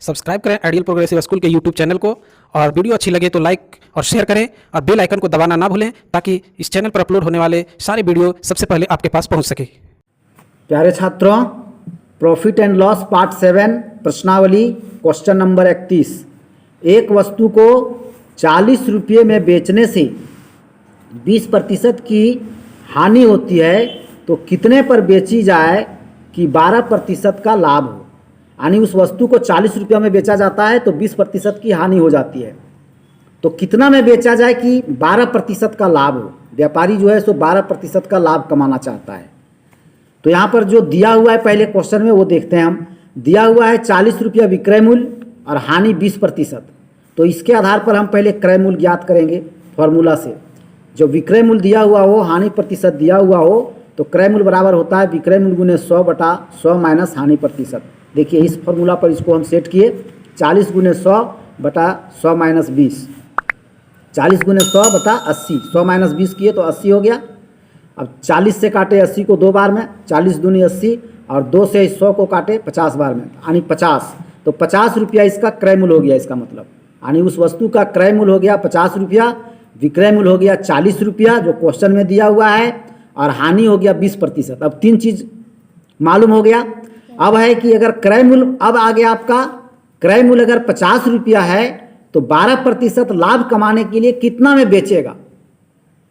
Subscribe करें ideal progressive school के YouTube channel को और वीडियो अच्छी लगे तो लाइक और शेयर करें और बेल आइकन को दबाना ना भूलें ताकि इस चैनल पर अपलोड होने वाले सारे वीडियो सबसे पहले आपके पास पहुंच सके। प्यारे छात्रों, प्रॉफिट एंड लॉस पार्ट 7 प्रश्नावली क्वेश्चन नंबर 31। एक वस्तु को 40 रुपये में बेचने से 20% की हानि होती है तो कितने पर बेची जाए कि 12% का लाभ हो। यानी उस वस्तु को 40 रुपये में बेचा जाता है तो 20% की हानि हो जाती है, तो कितना में बेचा जाए कि 12% का लाभ हो। व्यापारी जो है सो 12% का लाभ कमाना चाहता है। तो यहाँ पर जो दिया हुआ है पहले क्वेश्चन में वो देखते हैं हम। दिया हुआ है 40 रुपया विक्रय मूल्य और हानि 20%। तो इसके आधार पर हम पहले क्रय मूल्य ज्ञात करेंगे फॉर्मूला से। जो विक्रय मूल्य दिया हुआ हो, हानि प्रतिशत दिया हुआ हो, तो क्रय मूल्य बराबर होता है विक्रय मूल्य गुने 100/100 माइनस हानि प्रतिशत। देखिए इस फॉर्मूला पर इसको हम सेट किए। 40 गुने 100/100 माइनस 20, 40 गुने 100/80, 100 माइनस 20 किए तो 80 हो गया। अब 40 से काटे 80 को 2 बार में, 40 दूनी 80, और 2 से 100 को काटे 50 बार में, यानी 50। तो 50 रुपया इसका क्रय मूल्य हो गया। इसका मतलब यानी उस वस्तु का क्रय मूल्य हो गया 50 रुपया, विक्रय मूल्य हो गया 40 रुपया जो क्वेश्चन में दिया हुआ है, और हानि हो गया 20%। अब 3 चीज़ मालूम हो गया। अब है कि अगर क्रय मूल्य, अब आ गया आपका क्रय मूल्य अगर 50 रुपया है तो 12% लाभ कमाने के लिए कितना में बेचेगा।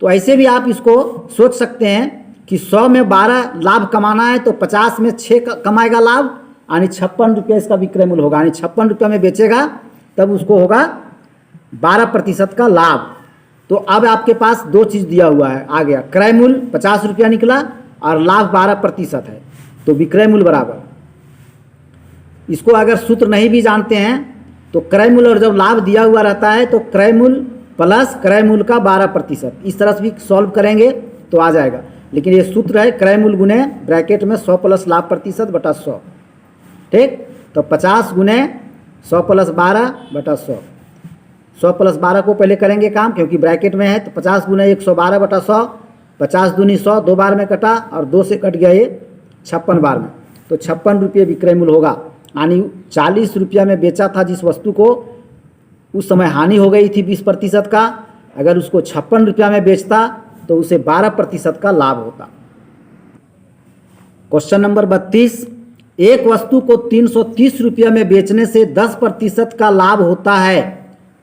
तो ऐसे भी आप इसको सोच सकते हैं कि 100 में 12 लाभ कमाना है तो 50 में 6 कमाएगा लाभ, यानी 56 रुपया इसका विक्रय मूल्य होगा। यानी 56 रुपया में बेचेगा तब उसको होगा 12% का लाभ। तो अब आपके पास 2 चीज़ दिया हुआ है, आ गया क्रय मूल्य 50 रुपया निकला और लाभ 12% है, तो विक्रय मूल्य बराबर। इसको अगर सूत्र नहीं भी जानते हैं तो क्रय मूल्य और जब लाभ दिया हुआ रहता है तो क्रय मूल्य प्लस क्रय मूल्य का 12%, इस तरह से भी सॉल्व करेंगे तो आ जाएगा। लेकिन ये सूत्र है क्रय मूल्य गुने ब्रैकेट में 100 प्लस लाभ प्रतिशत बटा 100। ठीक, तो 50 गुने 100 प्लस 12/100। 100 प्लस 12 को पहले करेंगे काम क्योंकि ब्रैकेट में है, तो 50 गुने 112/100, 50 दूनी 100, 2 बार में कटा और 2 से कट गया ये 56 बार में, तो 56 रुपये विक्रय मूल्य होगा। यानी 40 रुपया में बेचा था जिस वस्तु को, उस समय हानि हो गई थी 20% का। अगर उसको 56 रुपया में बेचता तो उसे 12% का लाभ होता। Question number 32। एक वस्तु को 330 रुपया में बेचने से 10% का लाभ होता है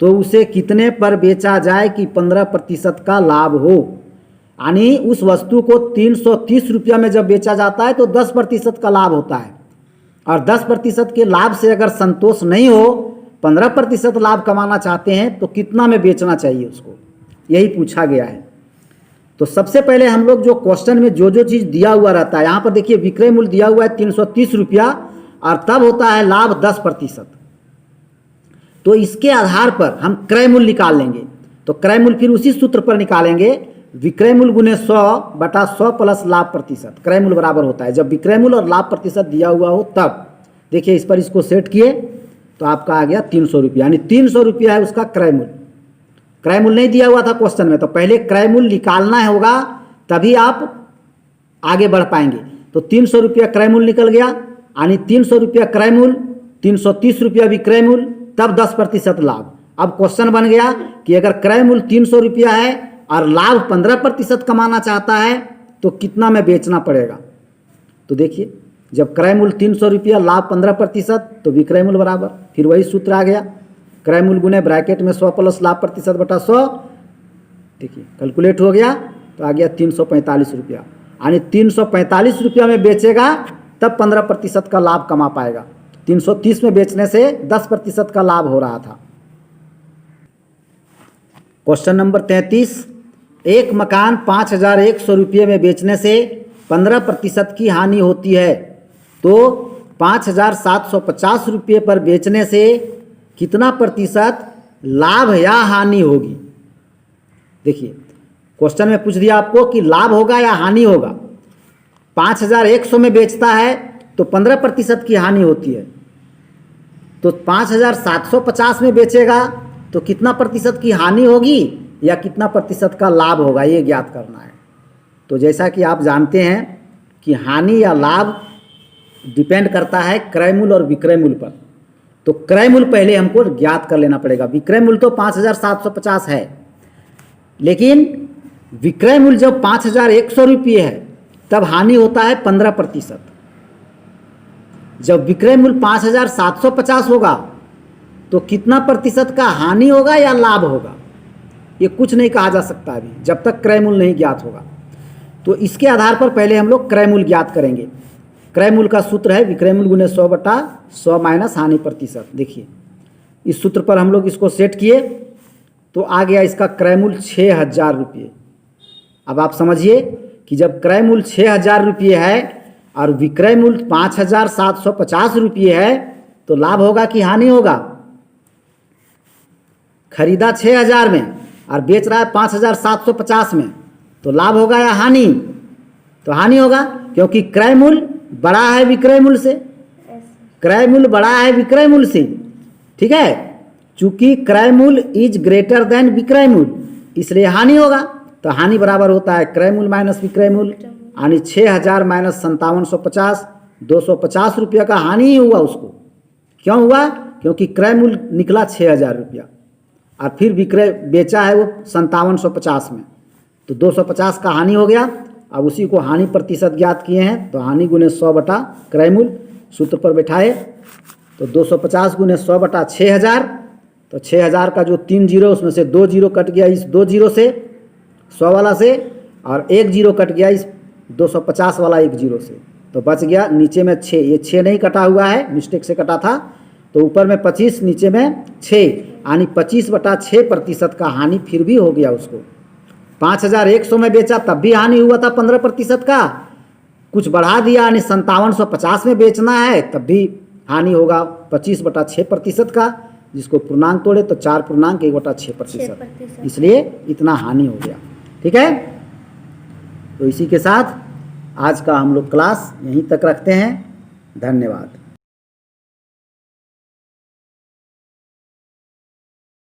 तो उसे कितने पर बेचा जाए कि 15% का लाभ हो। यानी उस वस्तु को 330 रुपया में जब बेचा जाता है तो 10% का लाभ होता है, और 10% के लाभ से अगर संतोष नहीं हो, 15% लाभ कमाना चाहते हैं तो कितना में बेचना चाहिए उसको, यही पूछा गया है। तो सबसे पहले हम लोग जो क्वेश्चन में जो चीज़ दिया हुआ रहता है, यहाँ पर देखिए विक्रय मूल्य दिया हुआ है 330 रुपया और तब होता है लाभ 10%। तो इसके आधार पर हम क्रय मूल्य निकाल लेंगे। तो क्रय मूल्य फिर उसी सूत्र पर निकालेंगे, विक्रय मूल्य गुने 100/100 प्लस लाभ प्रतिशत। क्रय मूल्य बराबर होता है जब विक्रय मूल्य और लाभ प्रतिशत दिया हुआ हो तब। देखिए इस पर इसको सेट किए तो आपका आ गया 300 रुपया, यानी 300 रुपया है उसका क्रय मूल्य। क्रय मूल्य नहीं दिया हुआ था क्वेश्चन में, तो पहले क्रय मूल्य निकालना होगा तभी आप आगे बढ़ पाएंगे। तो 300 रुपया क्रय मूल्य निकल गया, यानी 300 रुपया क्रय मूल्य, 330 रुपया विक्रय मूल्य, तब 10% लाभ। अब क्वेश्चन बन गया कि अगर क्रय मूल्य 300 रुपया है और लाभ 15% कमाना चाहता है तो कितना में बेचना पड़ेगा। तो देखिए जब क्रय मूल्य 300 रुपया, लाभ 15%, तो विक्रय मूल्य बराबर, फिर वही सूत्र आ गया, क्रय मूल्य गुने ब्रैकेट में 100 प्लस लाभ प्रतिशत बटा 100। देखिए कैलकुलेट हो गया तो आ गया 345 रुपया, यानी 345 रुपया में बेचेगा तब 15% का लाभ कमा पाएगा। 330 में बेचने से 10% का लाभ हो रहा था। Question number 33। एक मकान 5100 रुपये में बेचने से 15% की हानि होती है तो 5750 रुपये पर बेचने से कितना प्रतिशत लाभ या हानि होगी। देखिए क्वेश्चन में पूछ दिया आपको कि लाभ होगा या हानि होगा। 5100 में बेचता है तो 15% की हानि होती है, तो 5750 में बेचेगा तो कितना प्रतिशत की हानि होगी या कितना प्रतिशत का लाभ होगा, ये ज्ञात करना है। तो जैसा कि आप जानते हैं कि हानि या लाभ डिपेंड करता है क्रय मूल्य और विक्रय मूल्य पर। तो क्रय मूल्य पहले हमको ज्ञात कर लेना पड़ेगा। विक्रय मूल्य तो 5,750 है, लेकिन विक्रय मूल्य जब 5,100 रुपये है तब हानि होता है 15%। जब विक्रय मूल्य 5,750 होगा तो कितना प्रतिशत का हानि होगा या लाभ होगा, ये कुछ नहीं कहा जा सकता अभी, जब तक क्रय मूल्य नहीं ज्ञात होगा। तो इसके आधार पर पहले हम लोग क्रय मूल्य ज्ञात करेंगे। क्रय मूल्य का सूत्र है विक्रय मूल्य गुने 100/100 माइनस हानि प्रतिशत। देखिए इस सूत्र पर हम लोग इसको सेट किए तो आ गया इसका क्रय मूल्य 6,000 रुपये। अब आप समझिए कि जब क्रय मूल्य 6,000 रुपये है और विक्रय मूल्य 5,750 रुपये है तो लाभ होगा कि हानि होगा? खरीदा 6,000 में और बेच रहा है 5,750 में, तो लाभ होगा या हानि? तो हानि होगा, क्योंकि क्रय मूल्य बड़ा है विक्रय मूल्य से। क्रय मूल्य बड़ा है विक्रय मूल्य से, ठीक है। चूंकि क्रय मूल्य इज ग्रेटर देन विक्रय मूल्य, इसलिए हानि होगा। तो हानि बराबर होता है क्रय मूल्य माइनस विक्रय मूल्य, यानी 6,000 माइनस 5750, 250 रुपये का हानि ही हुआ उसको। क्यों हुआ? क्योंकि क्रय मूल्य निकला 6,000 रुपया और फिर विक्रय बेचा है वो 5750 में, तो 250 का हानि हो गया। अब उसी को हानि प्रतिशत ज्ञात किए हैं, तो हानि गुने 100 क्रय मूल्य सूत्र पर बैठाए तो 250 गुने 100/6000, तो 6,000 का जो 3 जीरो उसमें से 2 जीरो कट गया इस 2 जीरो से 100 वाला से, और 1 जीरो कट गया इस 250 वाला 1 जीरो से, तो बच गया नीचे में 6। ये 6 नहीं कटा हुआ है, मिस्टेक से कटा था, तो ऊपर में 25 नीचे में 6, यानी 25/6% का हानि फिर भी हो गया उसको। 5,100 में बेचा तब भी हानि हुआ था 15% का, कुछ बढ़ा दिया यानी 5750 में बेचना है तब भी हानि होगा 25/6% का, जिसको पूर्णांक तोड़े तो 4.1/6%, इसलिए इतना हानि हो गया। ठीक है, तो इसी के साथ आज का हम लोग क्लास यहीं तक रखते हैं। धन्यवाद।